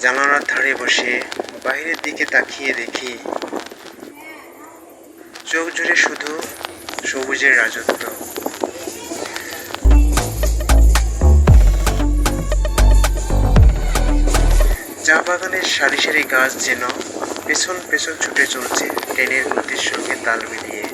জানালার ধারে বসে বাইরের দিকে তাকিয়ে দেখি চোখ জুড়ে শুধু সবুজের রাজত্ব। চা বাগানের সারি সারি গাছ যেন পেছন পেছন ছুটে চলছে ট্রেনের গতির সঙ্গে তাল মিলিয়ে।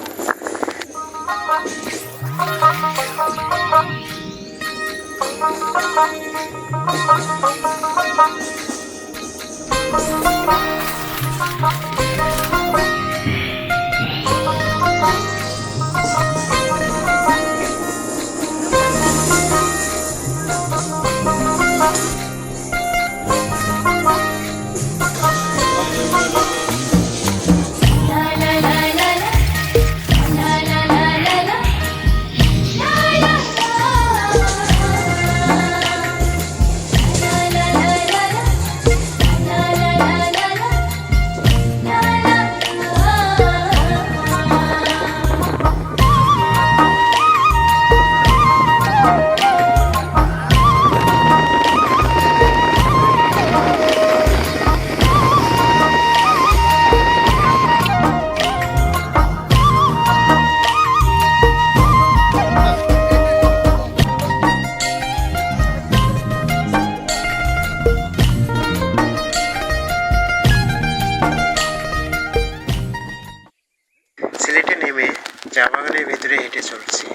সিলেটে নেমে চা বাগানের ভেতরে হেঁটে চলছি।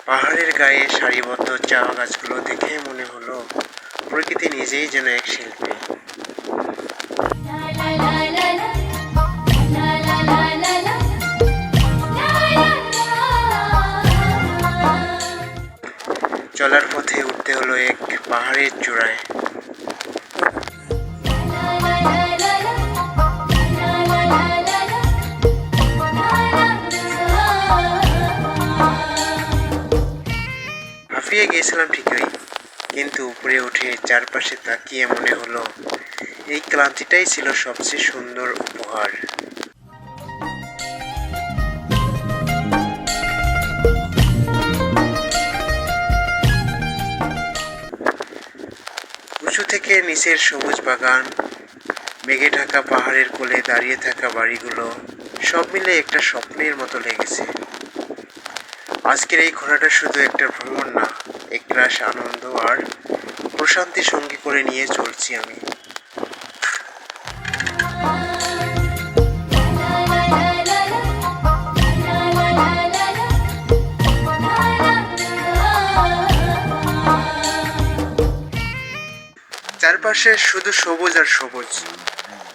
পাহাড়ের গায়ে সারিবদ্ধ চা গাছগুলো দেখে মনে হলো প্রকৃতি নিজেই যেন এক শিল্পী। চলার পথে উঠতে হলো এক পাহাড়ের চূড়ায়। হাঁপিয়ে গিয়েছিলাম ঠিকই, কিন্তু উপরে উঠে চারপাশে তাকিয়ে মনে হলো এই ক্লান্তিটাই ছিল সবচেয়ে সুন্দর উপহার। উঁচু থেকে নিচের সবুজ বাগান, মেঘে ঢাকা পাহাড়ের কোলে দাঁড়িয়ে থাকা বাড়িগুলো সব মিলে একটা স্বপ্নের মতো লেগেছে। আজকের এই ঘোরাটা শুধু একটা ভ্রমণ না, একরাশ আনন্দ আর প্রশান্তি সঙ্গী করে নিয়ে চলছি আমি। চারপাশে শুধু সবুজ আর সবুজ,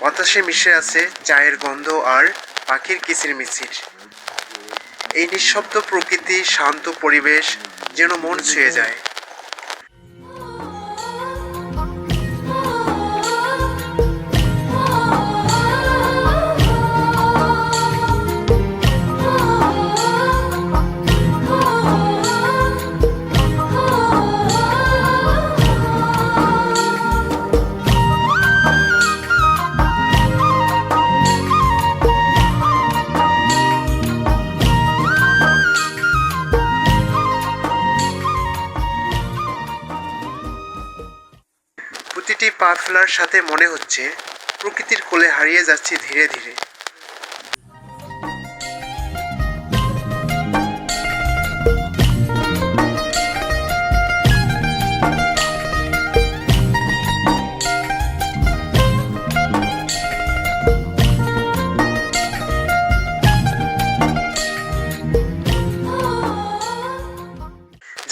বাতাসে মিশে আছে চায়ের গন্ধ আর পাখির কিচিরমিচির। এই নিঃশব্দ প্রকৃতি, শান্ত পরিবেশ যেন মন ছুঁয়ে যায়। প্রতিটি পা ফেলার সাথে মনে হচ্ছে প্রকৃতির কোলে হারিয়ে যাচ্ছি ধীরে ধীরে।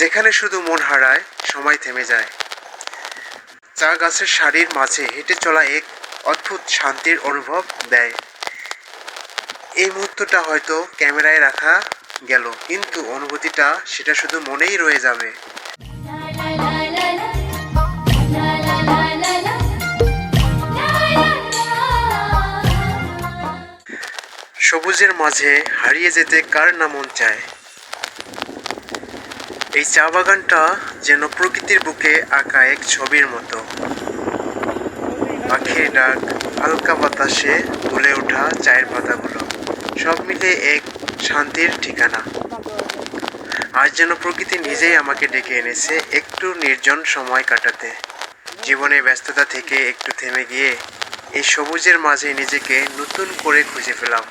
যেখানে শুধু মন হারায়, সময় থেমে যায়। চা গাছের সারির মাঝে হেঁটে চলা এক অদ্ভুত শান্তির অনুভব দেয়। এই মুহূর্তটা হয়তো ক্যামেরায় রাখা গেল, কিন্তু অনুভূতিটা সেটা শুধু মনেই রয়ে যাবে। সবুজের মাঝে হারিয়ে যেতে কার না মন চায়। এই চা বাগানটা যেন প্রকৃতির বুকে আঁকা এক ছবির মতো। পাখির ডাক, হালকা বাতাসে দুলে ওঠা চায়ের পাতাগুলো, সব মিলে এক শান্তির ঠিকানা। আজ যেন প্রকৃতি নিজেই আমাকে ডেকে এনেছে একটু নির্জন সময় কাটাতে। জীবনের ব্যস্ততা থেকে একটু থেমে গিয়ে এই সবুজের মাঝে নিজেকে নতুন করে খুঁজে পেলাম।